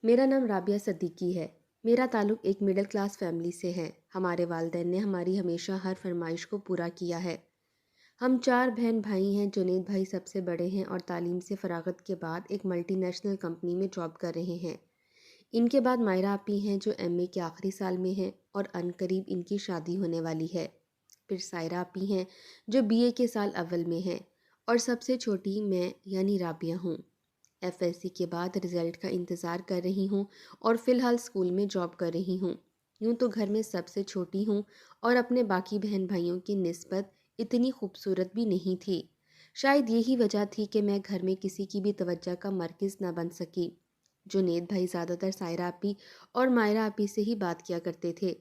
میرا نام رابعہ صدیقی ہے۔ میرا تعلق ایک مڈل کلاس فیملی سے ہے۔ ہمارے والدین نے ہماری ہمیشہ ہر فرمائش کو پورا کیا ہے۔ ہم 4 بہن بھائی ہیں۔ جنید بھائی سب سے بڑے ہیں اور تعلیم سے فراغت کے بعد ایک ملٹی نیشنل کمپنی میں جاب کر رہے ہیں۔ ان کے بعد مائرہ آپی ہیں جو ایم اے کے آخری سال میں ہیں اور عنقریب ان کی شادی ہونے والی ہے۔ پھر سائرہ آپی ہیں جو بی اے کے سال اول میں ہیں اور سب سے چھوٹی میں یعنی رابعہ ہوں۔ ایف ایس سی کے بعد رزلٹ کا انتظار کر رہی ہوں اور فی الحال اسکول میں جاب کر رہی ہوں۔ یوں تو گھر میں سب سے چھوٹی ہوں اور اپنے باقی بہن بھائیوں کی نسبت اتنی خوبصورت بھی نہیں تھی۔ شاید یہی وجہ تھی کہ میں گھر میں کسی کی بھی توجہ کا مرکز نہ بن سکی۔ جنید بھائی زیادہ تر سائرہ آپی اور مائرہ آپی سے ہی بات کیا کرتے تھے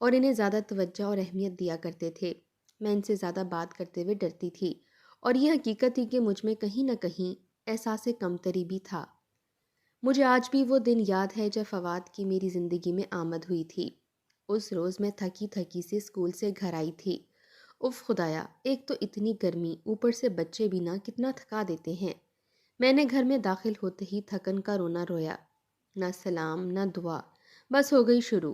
اور انہیں زیادہ توجہ اور اہمیت دیا کرتے تھے۔ میں ان سے زیادہ بات کرتے ہوئے ڈرتی تھی اور یہ حقیقت تھی کہ مجھ میں کہیں نہ کہیں احساس کمتری بھی تھا۔ مجھے آج بھی وہ دن یاد ہے جب فواد کی میری زندگی میں آمد ہوئی تھی۔ اس روز میں تھکی تھکی سے اسکول سے گھر آئی تھی۔ اف خدایا، ایک تو اتنی گرمی، اوپر سے بچے بھی نہ کتنا تھکا دیتے ہیں۔ میں نے گھر میں داخل ہوتے ہی تھکن کا رونا رویا۔ نہ سلام نہ دعا، بس ہو گئی شروع۔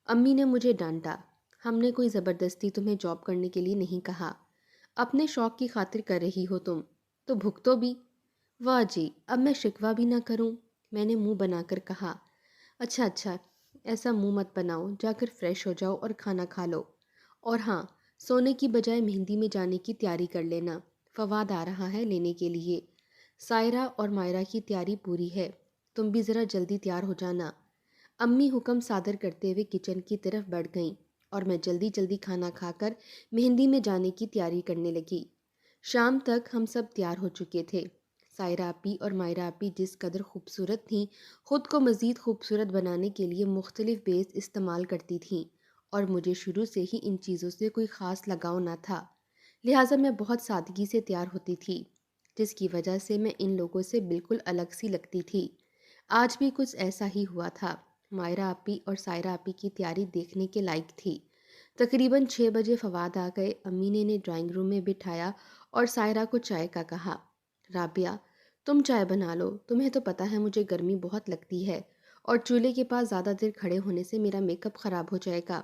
امی نے مجھے ڈانٹا، ہم نے کوئی زبردستی تمہیں جاب کرنے کے لیے نہیں کہا، اپنے شوق کی خاطر کر رہی ہو تم تو بھگتو بھی۔ واہ جی، اب میں شکوہ بھی نہ کروں، میں نے منہ بنا کر کہا۔ اچھا اچھا، ایسا منہ مت بناؤ، جا کر فریش ہو جاؤ اور کھانا کھا لو۔ اور ہاں، سونے کی بجائے مہندی میں جانے کی تیاری کر لینا، فواد آ رہا ہے لینے کے لیے۔ سائرہ اور مائرہ کی تیاری پوری ہے، تم بھی ذرا جلدی تیار ہو جانا۔ امی حکم صادر کرتے ہوئے کچن کی طرف بڑھ گئیں اور میں جلدی جلدی کھانا کھا کر مہندی میں جانے کی تیاری کرنے لگی۔ شام تک ہم سب تیار ہو چکے تھے۔ سائرہ آپی اور مائرہ آپی جس قدر خوبصورت تھیں، خود کو مزید خوبصورت بنانے کے لیے مختلف بیس استعمال کرتی تھیں اور مجھے شروع سے ہی ان چیزوں سے کوئی خاص لگاؤ نہ تھا، لہٰذا میں بہت سادگی سے تیار ہوتی تھی، جس کی وجہ سے میں ان لوگوں سے بالکل الگ سی لگتی تھی۔ آج بھی کچھ ایسا ہی ہوا تھا۔ مائرہ آپی اور سائرہ آپی کی تیاری دیکھنے کے لائق تھی۔ تقریباً 6 بجے فواد آ گئے۔ امی نے انہیں ڈرائنگ روم میں بٹھایا اور سائرہ کو چائے کا کہا۔ رابعہ، تم چائے بنا لو، تمہیں تو پتہ ہے مجھے گرمی بہت لگتی ہے اور چولہے کے پاس زیادہ دیر کھڑے ہونے سے میرا میک اپ خراب ہو جائے گا۔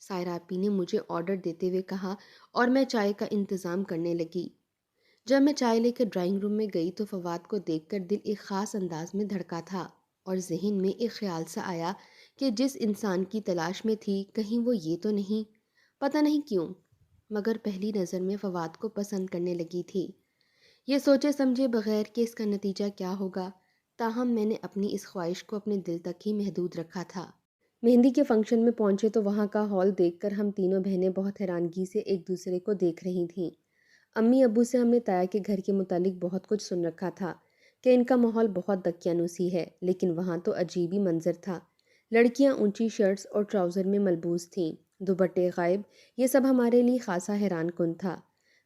سائرہ آپی نے مجھے آرڈر دیتے ہوئے کہا اور میں چائے کا انتظام کرنے لگی۔ جب میں چائے لے کر ڈرائنگ روم میں گئی تو فواد کو دیکھ کر دل ایک خاص انداز میں دھڑکا تھا اور ذہن میں ایک خیال سا آیا کہ جس انسان کی تلاش میں تھی کہیں وہ یہ تو نہیں۔ پتہ نہیں کیوں، مگر پہلی نظر میں فواد کو پسند کرنے لگی تھی، یہ سوچے سمجھے بغیر کہ اس کا نتیجہ کیا ہوگا۔ تاہم میں نے اپنی اس خواہش کو اپنے دل تک ہی محدود رکھا تھا۔ مہندی کے فنکشن میں پہنچے تو وہاں کا ہال دیکھ کر ہم تینوں بہنیں بہت حیرانگی سے ایک دوسرے کو دیکھ رہی تھیں۔ امی ابو سے ہم نے تایا کے گھر کے متعلق بہت کچھ سن رکھا تھا کہ ان کا ماحول بہت دقیانوسی ہے، لیکن وہاں تو عجیب ہی منظر تھا۔ لڑکیاں اونچی شرٹس اور ٹراؤزر میں ملبوس تھیں، دوپٹے غائب، یہ سب ہمارے لیے خاصا حیران کن تھا۔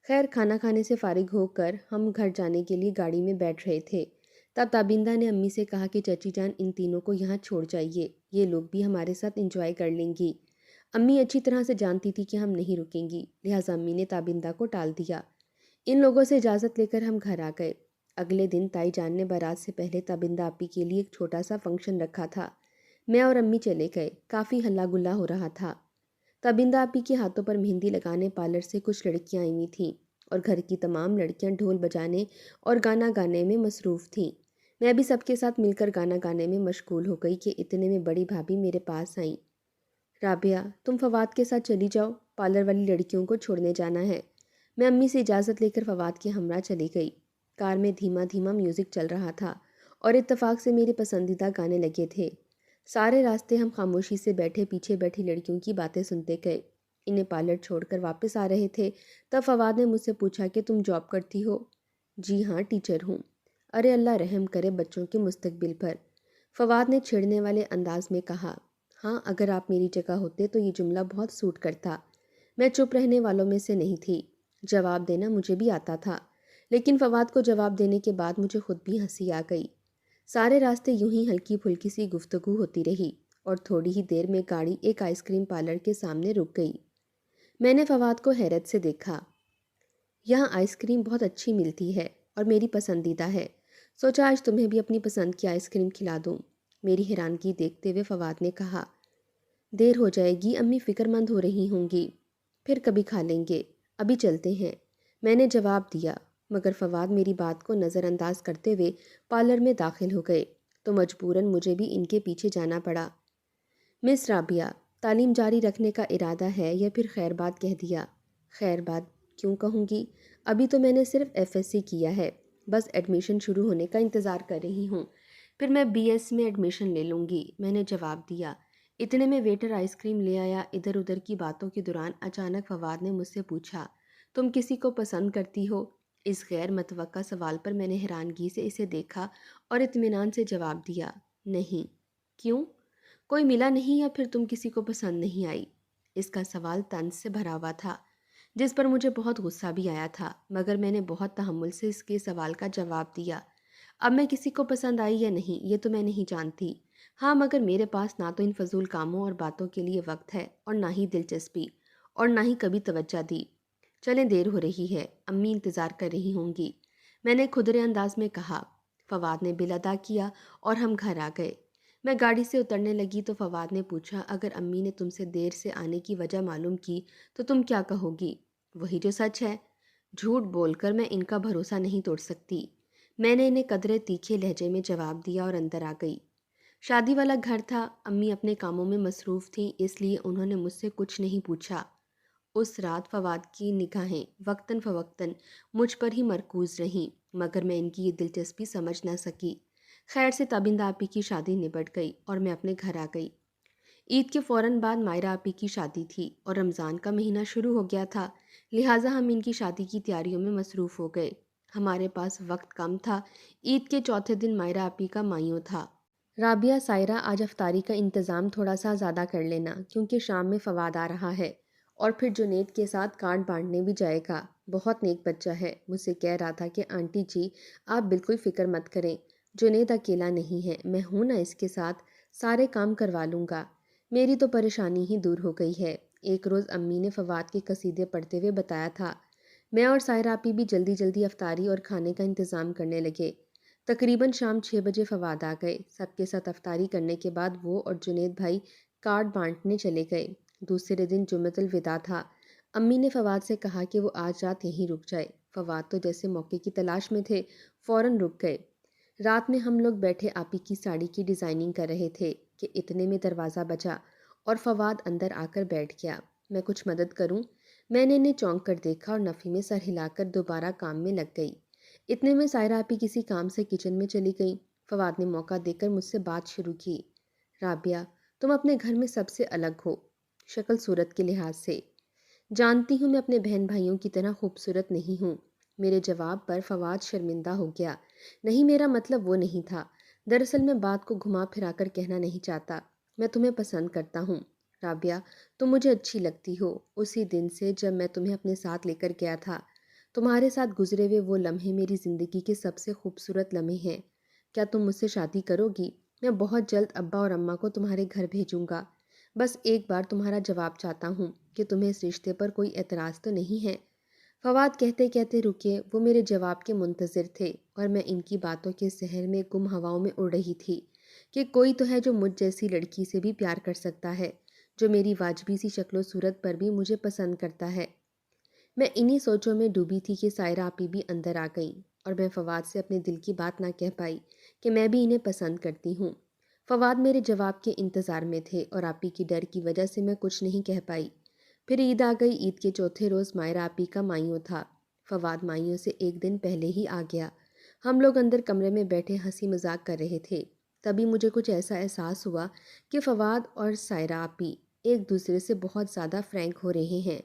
خیر، کھانا کھانے سے فارغ ہو کر ہم گھر جانے کے لیے گاڑی میں بیٹھ رہے تھے، تب تابندہ نے امی سے کہا کہ چچی جان ان تینوں کو یہاں چھوڑ جائیے، یہ لوگ بھی ہمارے ساتھ انجوائے کر لیں گی۔ امی اچھی طرح سے جانتی تھی کہ ہم نہیں رکیں گی، لہٰذا امی نے تابندہ کو ٹال دیا۔ ان لوگوں سے اجازت لے کر ہم گھر آ گئے۔ اگلے دن تائی جان نے بارات سے پہلے تابندہ آپی کے لیے ایک چھوٹا سا فنکشن رکھا تھا۔ میں اور امی چلے گئے، کافی ہلا گلا ہو رہا تھا۔ تابندہ آپی کے ہاتھوں پر مہندی لگانے پارلر سے کچھ لڑکیاں آئی ہوئی تھیں اور گھر کی تمام لڑکیاں ڈھول بجانے اور گانا گانے میں مصروف تھیں۔ میں بھی سب کے ساتھ مل کر گانا گانے میں مشغول ہو گئی کہ اتنے میں بڑی بھابھی میرے پاس آئیں۔ رابعہ، تم فواد کے ساتھ چلی جاؤ، پارلر والی لڑکیوں کو چھوڑنے جانا ہے۔ میں امی سے اجازت لے کر فواد کے ہمراہ چلی گئی۔ کار میں دھیما دھیما میوزک چل رہا تھا اور اتفاق سے میرے پسندیدہ گانے لگے تھے۔ سارے راستے ہم خاموشی سے بیٹھے پیچھے بیٹھی لڑکیوں کی باتیں سنتے گئے۔ انہیں پارلر چھوڑ کر واپس آ رہے تھے تب فواد نے مجھ سے پوچھا کہ تم جاب کرتی ہو؟ جی ہاں، ٹیچر ہوں۔ ارے اللہ رحم کرے بچوں کے مستقبل پر، فواد نے چھیڑنے والے انداز میں کہا۔ ہاں، اگر آپ میری جگہ ہوتے تو یہ جملہ بہت سوٹ کرتا۔ میں چپ رہنے والوں میں سے نہیں تھی، جواب دینا مجھے بھی آتا تھا، لیکن فواد کو جواب دینے کے بعد مجھے خود بھی ہنسی آ گئی۔ سارے راستے یوں ہی ہلکی پھلکی سی گفتگو ہوتی رہی اور تھوڑی ہی دیر میں گاڑی ایک آئس کریم پارلر کے سامنے رک گئی۔ میں نے فواد کو حیرت سے دیکھا۔ یہاں آئس کریم بہت اچھی ملتی ہے اور میری پسندیدہ ہے، سوچا آج تمہیں بھی اپنی پسند کی آئس کریم کھلا دوں۔ میری حیرانگی دیکھتے ہوئے فواد نے کہا، دیر ہو جائے گی، امی فکر مند ہو رہی ہوں گی، پھر کبھی کھا لیں گے، ابھی چلتے ہیں، میں نے جواب دیا، مگر فواد میری بات کو نظر انداز کرتے ہوئے پارلر میں داخل ہو گئے تو مجبوراً مجھے بھی ان کے پیچھے جانا پڑا۔ مس رابعہ، تعلیم جاری رکھنے کا ارادہ ہے یا پھر خیر بات کہہ دیا؟ خیر بات کیوں کہوں گی؟ ابھی تو میں نے صرف ایف ایس سی کیا ہے، بس ایڈمیشن شروع ہونے کا انتظار کر رہی ہوں، پھر میں بی ایس میں ایڈمیشن لے لوں گی، میں نے جواب دیا۔ اتنے میں ویٹر آئس کریم لے آیا۔ ادھر ادھر کی باتوں کے دوران اچانک فواد نے مجھ سے پوچھا، تم کسی کو پسند کرتی ہو؟ اس غیر متوقع سوال پر میں نے حیرانگی سے اسے دیکھا اور اطمینان سے جواب دیا، نہیں۔ کیوں؟ کوئی ملا نہیں یا پھر تم کسی کو پسند نہیں آئی؟ اس کا سوال طنز سے بھرا ہوا تھا، جس پر مجھے بہت غصہ بھی آیا تھا، مگر میں نے بہت تحمل سے اس کے سوال کا جواب دیا۔ اب میں کسی کو پسند آئی یا نہیں یہ تو میں نہیں جانتی، ہاں مگر میرے پاس نہ تو ان فضول کاموں اور باتوں کے لیے وقت ہے اور نہ ہی دلچسپی، اور نہ ہی کبھی توجہ دی۔ چلیں دیر ہو رہی ہے، امی انتظار کر رہی ہوں گی، میں نے کھدرے انداز میں کہا۔ فواد نے بل ادا کیا اور ہم گھر آ گئے۔ میں گاڑی سے اترنے لگی تو فواد نے پوچھا، اگر امی نے تم سے دیر سے آنے کی وجہ معلوم کی تو تم کیا کہو گی؟ وہی جو سچ ہے۔ جھوٹ بول کر میں ان کا بھروسہ نہیں توڑ سکتی، میں نے انہیں قدرے تیکھے لہجے میں جواب دیا اور اندر آ گئی۔ شادی والا گھر تھا، امی اپنے کاموں میں مصروف تھیں، اس لیے انہوں نے مجھ سے کچھ نہیں پوچھا۔ اس رات فواد کی نگاہیں وقتاً فوقتاً مجھ پر ہی مرکوز رہیں، مگر میں ان کی یہ دلچسپی سمجھ نہ سکی۔ خیر سے تابندہ آپی کی شادی نبٹ گئی اور میں اپنے گھر آ گئی۔ عید کے فوراً بعد مائرہ آپی کی شادی تھی اور رمضان کا مہینہ شروع ہو گیا تھا، لہٰذا ہم ان کی شادی کی تیاریوں میں مصروف ہو گئے۔ ہمارے پاس وقت کم تھا۔ عید کے چوتھے دن مائرہ آپی کا مائیوں تھا۔ رابعہ، سائرہ، آج افطاری کا انتظام تھوڑا سا زیادہ کر لینا کیونکہ شام میں فواد آ رہا ہے اور پھر جنید کے ساتھ کارڈ بانٹنے بھی جائے گا، بہت نیک بچہ ہے، مجھ سے کہہ رہا تھا کہ آنٹی جی آپ بالکل فکر مت کریں، جنید اکیلا نہیں ہے، میں ہوں نا اس کے ساتھ، سارے کام کروا لوں گا۔ میری تو پریشانی ہی دور ہو گئی ہے۔ ایک روز امی نے فواد کے قصیدے پڑھتے ہوئے بتایا تھا۔ میں اور سائرہ آپی بھی جلدی جلدی افطاری اور کھانے کا انتظام کرنے لگے۔ تقریباً شام 6 بجے فواد آ گئے۔ سب کے ساتھ افطاری کرنے کے بعد وہ اور جنید بھائی کارڈ بانٹنے چلے گئے۔ دوسرے دن جمعۃ الوداع تھا۔ امی نے فواد سے کہا کہ وہ آج رات یہیں رک جائے۔ فواد تو جیسے موقع کی تلاش میں تھے، فوراً رک گئے۔ رات میں ہم لوگ بیٹھے آپی کی ساڑی کی ڈیزائننگ کر رہے تھے کہ اتنے میں دروازہ بجا اور فواد اندر آ کر بیٹھ گیا۔ میں کچھ مدد کروں؟ میں نے انہیں چونک کر دیکھا اور نفی میں سر ہلا کر دوبارہ کام میں لگ گئی۔ اتنے میں سائرہ آپی کسی کام سے کچن میں چلی گئیں۔ فواد نے موقع دے کر مجھ سے بات شروع کی، رابعہ تم اپنے گھر میں سب سے الگ ہو، شکل صورت کے لحاظ سے۔ جانتی ہوں میں اپنے بہن بھائیوں کی طرح خوبصورت نہیں ہوں۔ میرے جواب پر فواد شرمندہ ہو گیا۔ نہیں، میرا مطلب وہ نہیں تھا، دراصل میں بات کو گھما پھرا کر کہنا نہیں چاہتا، میں تمہیں پسند کرتا ہوں رابعہ، تم مجھے اچھی لگتی ہو۔ اسی دن سے جب میں تمہیں اپنے ساتھ لے کر گیا تھا، تمہارے ساتھ گزرے ہوئے وہ لمحے میری زندگی کے سب سے خوبصورت لمحے ہیں۔ کیا تم مجھ سے شادی کرو گی؟ میں بہت جلد ابا اور اماں کو تمہارے گھر بھیجوں گا، بس ایک بار تمہارا جواب چاہتا ہوں کہ تمہیں اس رشتے پر کوئی اعتراض تو نہیں ہے؟ فواد کہتے کہتے رکے، وہ میرے جواب کے منتظر تھے اور میں ان کی باتوں کے سحر میں گم ہواؤں میں اڑ رہی تھی کہ کوئی تو ہے جو مجھ جیسی لڑکی سے بھی پیار کر سکتا ہے، جو میری واجبی سی شکل و صورت پر بھی مجھے پسند کرتا ہے۔ میں انہی سوچوں میں ڈوبی تھی کہ سائرہ آپی بھی اندر آ گئیں اور میں فواد سے اپنے دل کی بات نہ کہہ پائی کہ میں بھی انہیں پسند کرتی ہوں۔ فواد میرے جواب کے انتظار میں تھے اور آپی کی ڈر کی وجہ سے میں کچھ نہیں کہہ پائی۔ پھر عید آ گئی۔ عید کے چوتھے روز مائرہ آپی کا مائیوں تھا۔ فواد مائیوں سے ایک دن پہلے ہی آ گیا۔ ہم لوگ اندر کمرے میں بیٹھے ہنسی مذاق کر رہے تھے، تبھی مجھے کچھ ایسا احساس ہوا کہ فواد اور سائرہ آپی ایک دوسرے سے بہت زیادہ فرینک ہو رہے ہیں،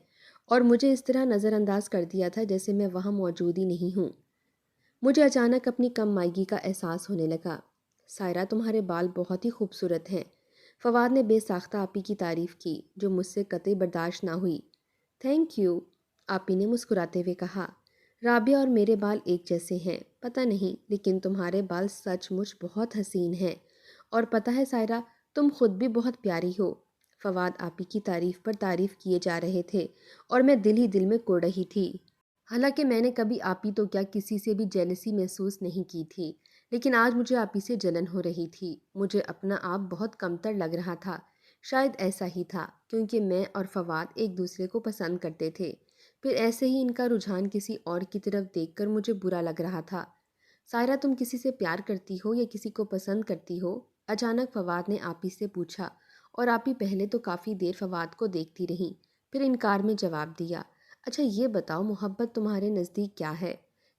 اور مجھے اس طرح نظر انداز کر دیا تھا جیسے میں وہاں موجود ہی نہیں ہوں۔ مجھے اچانک اپنی کم مائیگی کا احساس ہونے لگا۔ سائرہ تمہارے بال بہت ہی خوبصورت ہیں، فواد نے بے ساختہ آپی کی تعریف کی جو مجھ سے قطعی برداشت نہ ہوئی۔ تھینک یو، آپی نے مسکراتے ہوئے کہا۔ رابعہ اور میرے بال ایک جیسے ہیں، پتہ نہیں، لیکن تمہارے بال سچ مچ بہت حسین ہیں، اور پتہ ہے سائرہ تم خود بھی بہت پیاری ہو۔ فواد آپی کی تعریف پر تعریف کیے جا رہے تھے اور میں دل ہی دل میں کوڑ رہی تھی۔ حالانکہ میں نے کبھی آپی تو کیا کسی سے بھی جیلسی محسوس نہیں کی تھی، لیکن آج مجھے آپ ہی سے جلن ہو رہی تھی۔ مجھے اپنا آپ بہت کمتر لگ رہا تھا۔ شاید ایسا ہی تھا کیونکہ میں اور فواد ایک دوسرے کو پسند کرتے تھے، پھر ایسے ہی ان کا رجحان کسی اور کی طرف دیکھ کر مجھے برا لگ رہا تھا۔ سائرہ، تم کسی سے پیار کرتی ہو یا کسی کو پسند کرتی ہو؟ اچانک فواد نے آپی سے پوچھا، اور آپی پہلے تو کافی دیر فواد کو دیکھتی رہیں، پھر انکار میں جواب دیا۔ اچھا یہ بتاؤ، محبت تمہارے نزدیک کیا ہے؟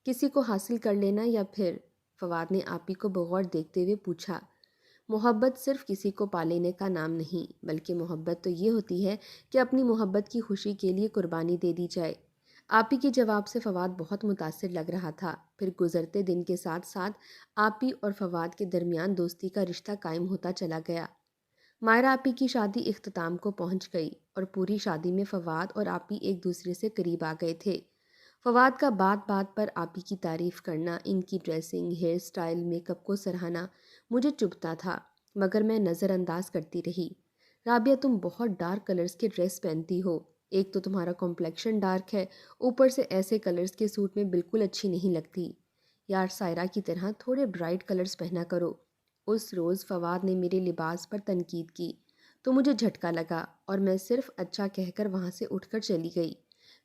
کسی کو حاصل کر لینا یا پھر؟ فواد نے آپی کو بغور دیکھتے ہوئے پوچھا۔ محبت صرف کسی کو پا لینے کا نام نہیں، بلکہ محبت تو یہ ہوتی ہے کہ اپنی محبت کی خوشی کے لیے قربانی دے دی جائے۔ آپی کے جواب سے فواد بہت متاثر لگ رہا تھا۔ پھر گزرتے دن کے ساتھ ساتھ آپی اور فواد کے درمیان دوستی کا رشتہ قائم ہوتا چلا گیا۔ مائرہ آپی کی شادی اختتام کو پہنچ گئی اور پوری شادی میں فواد اور آپی ایک دوسرے سے قریب آ گئے تھے۔ فواد کا بات بات پر آپی کی تعریف کرنا، ان کی dressing, hair style, make up کو سراہنا مجھے چبھتا تھا، مگر میں نظر انداز کرتی رہی۔ رابعہ، تم بہت ڈارک کلرز کے ڈریس پہنتی ہو۔ ایک تو تمہارا کمپلیکشن ڈارک ہے، اوپر سے ایسے کلرز کے سوٹ میں بالکل اچھی نہیں لگتی۔ یار، سائرہ کی طرح تھوڑے برائٹ کلرز پہنا کرو۔ اس روز فواد نے میرے لباس پر تنقید کی تو مجھے جھٹکا لگا اور میں صرف اچھا کہہ کر وہاں سے اٹھ کر چلی گئی۔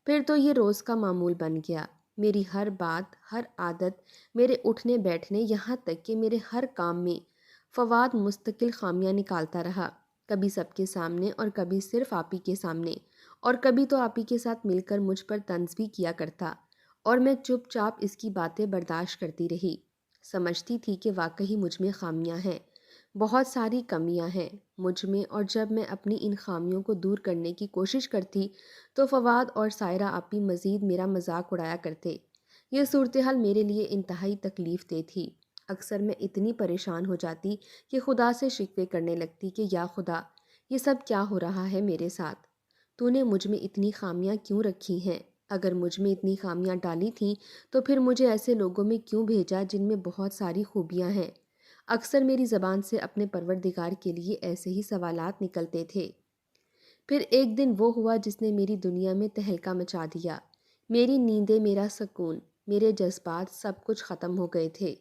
پھر تو یہ روز کا معمول بن گیا۔ میری ہر بات، ہر عادت، میرے اٹھنے بیٹھنے، یہاں تک کہ میرے ہر کام میں فواد مستقل خامیاں نکالتا رہا، کبھی سب کے سامنے اور کبھی صرف آپی کے سامنے، اور کبھی تو آپی کے ساتھ مل کر مجھ پر طنز بھی کیا کرتا، اور میں چپ چاپ اس کی باتیں برداشت کرتی رہی۔ سمجھتی تھی کہ واقعی مجھ میں خامیاں ہیں، بہت ساری کمیاں ہیں مجھ میں، اور جب میں اپنی ان خامیوں کو دور کرنے کی کوشش کرتی تو فواد اور سائرہ آپی مزید میرا مذاق اڑایا کرتے۔ یہ صورتحال میرے لیے انتہائی تکلیف دہ تھی۔ اکثر میں اتنی پریشان ہو جاتی کہ خدا سے شکوے کرنے لگتی کہ یا خدا، یہ سب کیا ہو رہا ہے میرے ساتھ؟ تو نے مجھ میں اتنی خامیاں کیوں رکھی ہیں؟ اگر مجھ میں اتنی خامیاں ڈالی تھیں تو پھر مجھے ایسے لوگوں میں کیوں بھیجا جن میں بہت ساری خوبیاں ہیں؟ اکثر میری زبان سے اپنے پروردگار کے لیے ایسے ہی سوالات نکلتے تھے۔ پھر ایک دن وہ ہوا جس نے میری دنیا میں تہلکہ مچا دیا۔ میری نیندیں، میرا سکون، میرے جذبات، سب کچھ ختم ہو گئے تھے۔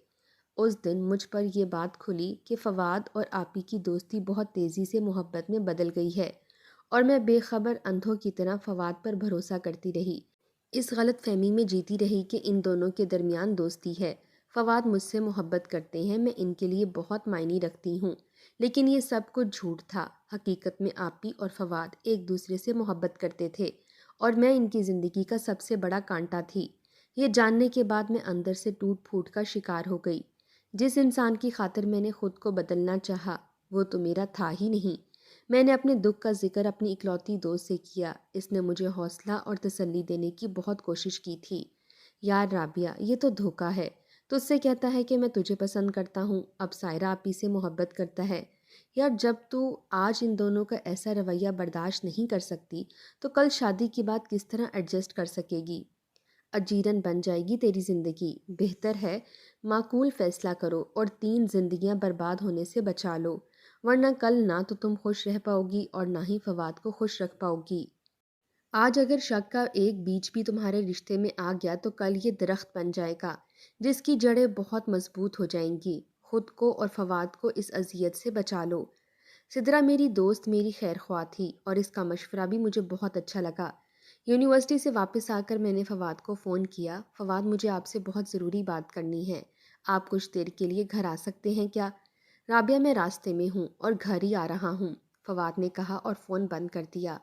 اس دن مجھ پر یہ بات کھلی کہ فواد اور آپی کی دوستی بہت تیزی سے محبت میں بدل گئی ہے، اور میں بے خبر اندھوں کی طرح فواد پر بھروسہ کرتی رہی، اس غلط فہمی میں جیتی رہی کہ ان دونوں کے درمیان دوستی ہے۔ فواد مجھ سے محبت کرتے ہیں، میں ان کے لیے بہت معنی رکھتی ہوں، لیکن یہ سب کچھ جھوٹ تھا۔ حقیقت میں آپی اور فواد ایک دوسرے سے محبت کرتے تھے، اور میں ان کی زندگی کا سب سے بڑا کانٹا تھی۔ یہ جاننے کے بعد میں اندر سے ٹوٹ پھوٹ کا شکار ہو گئی۔ جس انسان کی خاطر میں نے خود کو بدلنا چاہا، وہ تو میرا تھا ہی نہیں۔ میں نے اپنے دکھ کا ذکر اپنی اکلوتی دوست سے کیا۔ اس نے مجھے حوصلہ اور تسلی دینے کی بہت کوشش کی تھی۔ یار رابعہ، یہ تو دھوکہ ہے۔ تجھ سے کہتا ہے کہ میں تجھے پسند کرتا ہوں، اب سائرہ آپی سے محبت کرتا ہے۔ یار، جب تو آج ان دونوں کا ایسا رویہ برداشت نہیں کر سکتی تو کل شادی کے بعد کس طرح ایڈجسٹ کر سکے گی؟ اجیرن بن جائے گی تیری زندگی۔ بہتر ہے معقول فیصلہ کرو اور 3 زندگیاں برباد ہونے سے بچا لو، ورنہ کل نہ تو تم خوش رہ پاؤ گی اور نہ ہی فواد کو خوش رکھ پاؤ گی۔ آج اگر شک کا ایک بیج بھی تمہارے رشتے میں آ گیا تو کل یہ درخت بن جائے گا جس کی جڑیں بہت مضبوط ہو جائیں گی۔ خود کو اور فواد کو اس اذیت سے بچا لو۔ سدرا میری دوست، میری خیر خواہ تھی، اور اس کا مشورہ بھی مجھے بہت اچھا لگا۔ یونیورسٹی سے واپس آ کر میں نے فواد کو فون کیا۔ فواد، مجھے آپ سے بہت ضروری بات کرنی ہے، آپ کچھ دیر کے لیے گھر آ سکتے ہیں کیا؟ رابعہ، میں راستے میں ہوں اور گھر ہی آ رہا ہوں، فواد نے کہا اور فون بند کر دیا۔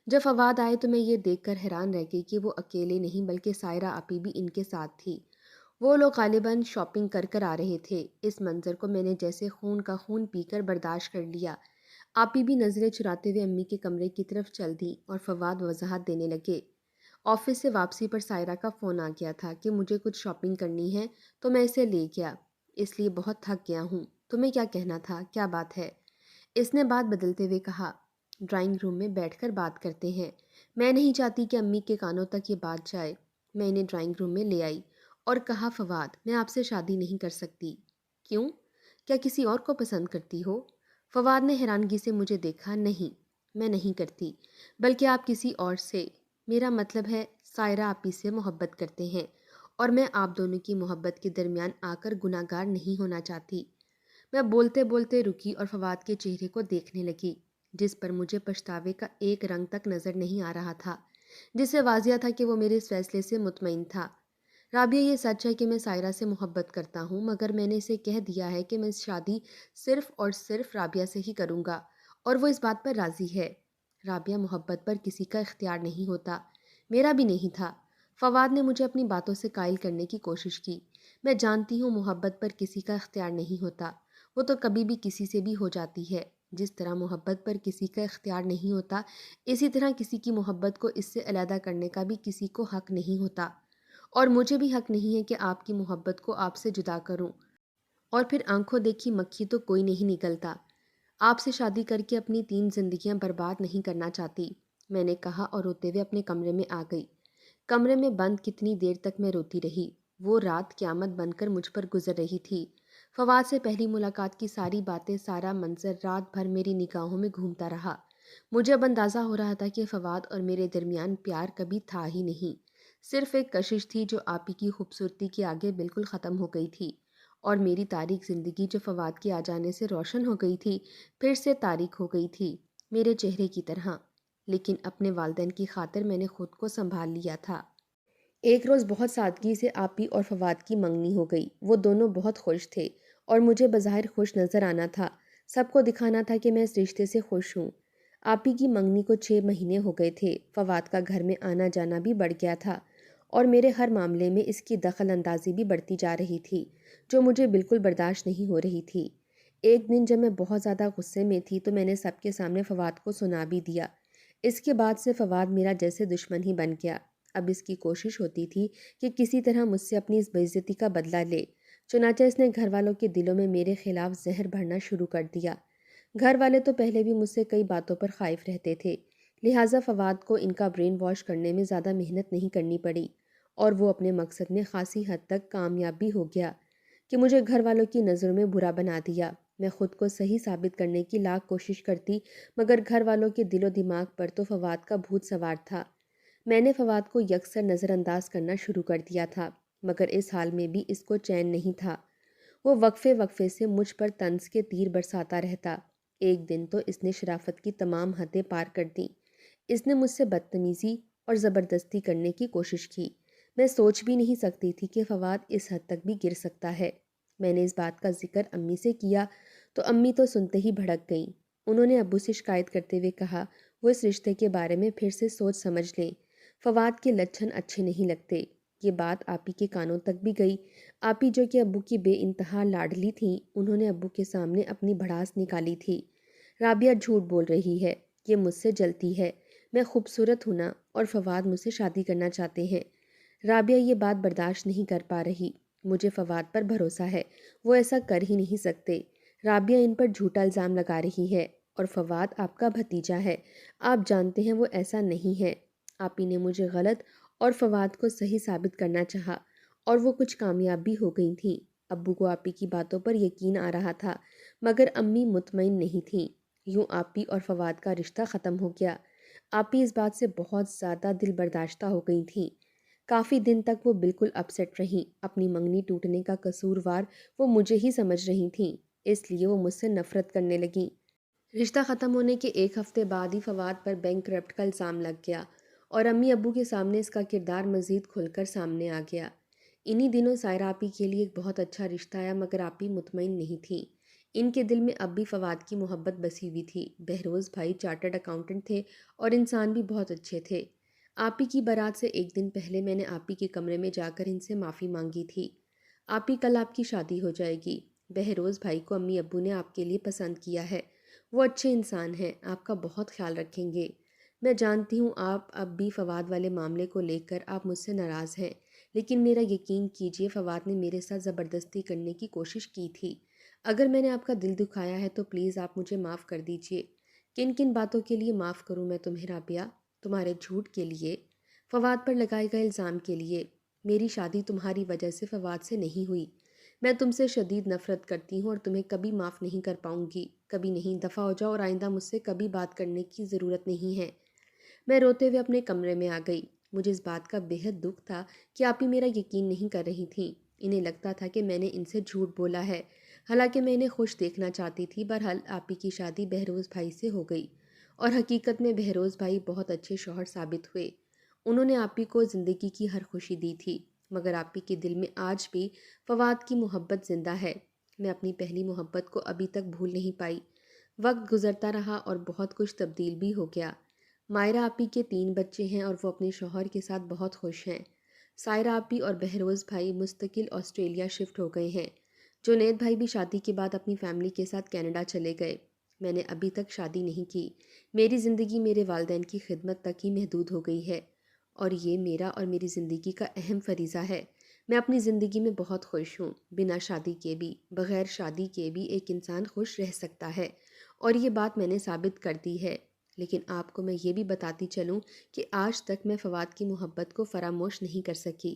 جب فواد آئے تو میں یہ دیکھ کر حیران رہ گئی کہ وہ اکیلے نہیں بلکہ سائرہ آپی بھی ان کے ساتھ تھی۔ وہ لوگ غالباً شاپنگ کر کر آ رہے تھے۔ اس منظر کو میں نے جیسے خون کا خون پی کر برداشت کر لیا۔ آپی بھی نظریں چراتے ہوئے امی کے کمرے کی طرف چل دیں اور فواد وضاحت دینے لگے۔ آفس سے واپسی پر سائرہ کا فون آ گیا تھا کہ مجھے کچھ شاپنگ کرنی ہے تو میں اسے لے گیا، اس لیے بہت تھک گیا ہوں۔ تمہیں کیا کہنا تھا؟ کیا بات ہے؟ اس نے بات بدلتے ہوئے کہا۔ ڈرائنگ روم میں بیٹھ کر بات کرتے ہیں۔ میں نہیں چاہتی کہ امی کے کانوں تک یہ بات جائے۔ میں انہیں ڈرائنگ روم میں لے آئی اور کہا، فواد، میں آپ سے شادی نہیں کر سکتی۔ کیوں؟ کیا کسی اور کو پسند کرتی ہو؟ فواد نے حیرانگی سے مجھے دیکھا۔ نہیں، میں نہیں کرتی، بلکہ آپ کسی اور سے، میرا مطلب ہے سائرہ آپی سے محبت کرتے ہیں، اور میں آپ دونوں کی محبت کے درمیان آ کر گناہ گار نہیں ہونا چاہتی۔ میں بولتے بولتے رکی اور فواد کے چہرے کو دیکھنے لگی، جس پر مجھے پچھتاوے کا ایک رنگ تک نظر نہیں آ رہا تھا، جس سے واضح تھا کہ وہ میرے اس فیصلے سے مطمئن تھا۔ رابعہ، یہ سچ ہے کہ میں سائرہ سے محبت کرتا ہوں، مگر میں نے اسے کہہ دیا ہے کہ میں اس شادی صرف اور صرف رابعہ سے ہی کروں گا، اور وہ اس بات پر راضی ہے۔ رابعہ، محبت پر کسی کا اختیار نہیں ہوتا، میرا بھی نہیں تھا۔ فواد نے مجھے اپنی باتوں سے قائل کرنے کی کوشش کی۔ میں جانتی ہوں محبت پر کسی کا اختیار نہیں ہوتا، وہ تو کبھی بھی کسی سے بھی ہو جاتی ہے۔ جس طرح محبت پر کسی کا اختیار نہیں ہوتا، اسی طرح کسی کی محبت کو اس سے علیحدہ کرنے کا بھی کسی کو حق نہیں ہوتا، اور مجھے بھی حق نہیں ہے کہ آپ کی محبت کو آپ سے جدا کروں، اور پھر آنکھوں دیکھی مکھی تو کوئی نہیں نکلتا۔ آپ سے شادی کر کے اپنی 3 زندگیاں برباد نہیں کرنا چاہتی، میں نے کہا اور روتے ہوئے اپنے کمرے میں آ گئی۔ کمرے میں بند کتنی دیر تک میں روتی رہی۔ وہ رات قیامت بن کر مجھ پر گزر رہی تھی۔ فواد سے پہلی ملاقات کی ساری باتیں، سارا منظر رات بھر میری نگاہوں میں گھومتا رہا۔ مجھے اب اندازہ ہو رہا تھا کہ فواد اور میرے درمیان پیار کبھی تھا ہی نہیں، صرف ایک کشش تھی جو آپ ہی کی خوبصورتی کے آگے بالکل ختم ہو گئی تھی، اور میری تاریک زندگی جو فواد کے آ جانے سے روشن ہو گئی تھی، پھر سے تاریک ہو گئی تھی، میرے چہرے کی طرح۔ لیکن اپنے والدین کی خاطر میں نے خود کو سنبھال لیا تھا۔ ایک روز بہت سادگی سے آپی اور فواد کی منگنی ہو گئی۔ وہ دونوں بہت خوش تھے اور مجھے بظاہر خوش نظر آنا تھا۔ سب کو دکھانا تھا کہ میں اس رشتے سے خوش ہوں۔ آپی کی منگنی کو 6 مہینے ہو گئے تھے۔ فواد کا گھر میں آنا جانا بھی بڑھ گیا تھا، اور میرے ہر معاملے میں اس کی دخل اندازی بھی بڑھتی جا رہی تھی، جو مجھے بالکل برداشت نہیں ہو رہی تھی۔ ایک دن جب میں بہت زیادہ غصے میں تھی تو میں نے سب کے سامنے فواد کو سنا بھی دیا۔ اس کے بعد سے فواد میرا جیسے دشمن ہی بن گیا۔ اب اس کی کوشش ہوتی تھی کہ کسی طرح مجھ سے اپنی اس بے عزتی کا بدلہ لے، چنانچہ اس نے گھر والوں کے دلوں میں میرے خلاف زہر بھرنا شروع کر دیا۔ گھر والے تو پہلے بھی مجھ سے کئی باتوں پر خائف رہتے تھے، لہٰذا فواد کو ان کا برین واش کرنے میں زیادہ محنت نہیں کرنی پڑی، اور وہ اپنے مقصد میں خاصی حد تک کامیاب بھی ہو گیا کہ مجھے گھر والوں کی نظروں میں برا بنا دیا۔ میں خود کو صحیح ثابت کرنے کی لاکھ کوشش کرتی، مگر گھر والوں کے دل و دماغ پر تو فواد کا بھوت سوار تھا۔ میں نے فواد کو یکسر نظر انداز کرنا شروع کر دیا تھا، مگر اس حال میں بھی اس کو چین نہیں تھا۔ وہ وقفے وقفے سے مجھ پر طنز کے تیر برساتا رہتا۔ ایک دن تو اس نے شرافت کی تمام حدیں پار کر دیں۔ اس نے مجھ سے بدتمیزی اور زبردستی کرنے کی کوشش کی۔ میں سوچ بھی نہیں سکتی تھی کہ فواد اس حد تک بھی گر سکتا ہے۔ میں نے اس بات کا ذکر امی سے کیا تو امی تو سنتے ہی بھڑک گئیں۔ انہوں نے ابو سے شکایت کرتے ہوئے کہا وہ اس رشتے کے بارے میں پھر سے سوچ سمجھ لیں، فواد کے لچھن اچھے نہیں لگتے۔ یہ بات آپی کے کانوں تک بھی گئی۔ آپی جو کہ ابو کی بے انتہا لاڈلی تھیں، انہوں نے ابو کے سامنے اپنی بھڑاس نکالی تھی۔ رابعہ جھوٹ بول رہی ہے، یہ مجھ سے جلتی ہے، میں خوبصورت ہوں نا، اور فواد مجھ سے شادی کرنا چاہتے ہیں۔ رابعہ یہ بات برداشت نہیں کر پا رہی۔ مجھے فواد پر بھروسہ ہے، وہ ایسا کر ہی نہیں سکتے۔ رابعہ ان پر جھوٹا الزام لگا رہی ہے، اور فواد آپ کا بھتیجا ہے، آپ جانتے ہیں وہ ایسا نہیں ہے۔ آپی نے مجھے غلط اور فواد کو صحیح ثابت کرنا چاہا، اور وہ کچھ کامیاب بھی ہو گئی تھیں۔ ابو کو آپی کی باتوں پر یقین آ رہا تھا، مگر امی مطمئن نہیں تھیں۔ یوں آپی اور فواد کا رشتہ ختم ہو گیا۔ آپی اس بات سے بہت زیادہ دل برداشتہ ہو گئی تھیں۔ کافی دن تک وہ بالکل اپسیٹ رہیں۔ اپنی منگنی ٹوٹنے کا قصوروار وہ مجھے ہی سمجھ رہی تھیں، اس لیے وہ مجھ سے نفرت کرنے لگیں۔ رشتہ ختم ہونے کے 1 ہفتے بعد ہی فواد پر بینکرپٹ کا الزام لگ گیا، اور امی ابو کے سامنے اس کا کردار مزید کھل کر سامنے آ گیا۔ انہی دنوں سائرہ آپی کے لیے ایک بہت اچھا رشتہ آیا، مگر آپی مطمئن نہیں تھیں۔ ان کے دل میں اب بھی فواد کی محبت بسی ہوئی تھی۔ بہروز بھائی چارٹرڈ اکاؤنٹنٹ تھے اور انسان بھی بہت اچھے تھے۔ آپی کی بارات سے ایک دن پہلے میں نے آپی کے کمرے میں جا کر ان سے معافی مانگی تھی۔ آپی، کل آپ کی شادی ہو جائے گی۔ بہروز بھائی کو امی ابو نے آپ کے لیے پسند کیا ہے، وہ اچھے انسان ہیں، آپ کا بہت خیال رکھیں گے۔ میں جانتی ہوں آپ اب بھی فواد والے معاملے کو لے کر آپ مجھ سے ناراض ہیں، لیکن میرا یقین کیجیے فواد نے میرے ساتھ زبردستی کرنے کی کوشش کی تھی۔ اگر میں نے آپ کا دل دکھایا ہے تو پلیز آپ مجھے معاف کر دیجیے۔ کن کن باتوں کے لیے معاف کروں میں تمہیں رابعہ؟ تمہارے جھوٹ کے لیے، فواد پر لگائے گئے الزام کے لیے۔ میری شادی تمہاری وجہ سے فواد سے نہیں ہوئی۔ میں تم سے شدید نفرت کرتی ہوں اور تمہیں کبھی معاف نہیں کر پاؤں گی، کبھی نہیں۔ دفع ہو جاؤ اور آئندہ مجھ سے کبھی بات کرنے کی ضرورت نہیں ہے۔ میں روتے ہوئے اپنے کمرے میں آ گئی۔ مجھے اس بات کا بیحد دکھ تھا کہ آپی میرا یقین نہیں کر رہی تھیں۔ انہیں لگتا تھا کہ میں نے ان سے جھوٹ بولا ہے، حالانکہ میں انہیں خوش دیکھنا چاہتی تھی۔ بہرحال آپی کی شادی بہروز بھائی سے ہو گئی اور حقیقت میں بہروز بھائی بہت اچھے شوہر ثابت ہوئے۔ انہوں نے آپی کو زندگی کی ہر خوشی دی تھی، مگر آپی کے دل میں آج بھی فواد کی محبت زندہ ہے۔ میں اپنی پہلی محبت کو ابھی تک بھول نہیں پائی۔ وقت گزرتا رہا اور بہت کچھ تبدیل بھی ہو گیا۔ مائرہ آپی کے 3 بچے ہیں اور وہ اپنے شوہر کے ساتھ بہت خوش ہیں۔ سائرہ آپی اور بہروز بھائی مستقل آسٹریلیا شفٹ ہو گئے ہیں۔ جنید بھائی بھی شادی کے بعد اپنی فیملی کے ساتھ کینیڈا چلے گئے۔ میں نے ابھی تک شادی نہیں کی۔ میری زندگی میرے والدین کی خدمت تک ہی محدود ہو گئی ہے، اور یہ میرا اور میری زندگی کا اہم فریضہ ہے۔ میں اپنی زندگی میں بہت خوش ہوں۔ بنا شادی کے بھی، بغیر شادی کے بھی ایک انسان خوش رہ سکتا ہے، اور یہ بات میں نے ثابت کر دی ہے۔ لیکن آپ کو میں یہ بھی بتاتی چلوں کہ آج تک میں فواد کی محبت کو فراموش نہیں کر سکی۔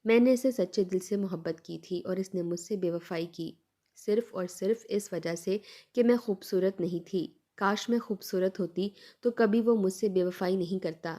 میں نے اسے سچے دل سے محبت کی تھی اور اس نے مجھ سے بے وفائی کی، صرف اور صرف اس وجہ سے کہ میں خوبصورت نہیں تھی۔ کاش میں خوبصورت ہوتی تو کبھی وہ مجھ سے بے وفائی نہیں کرتا۔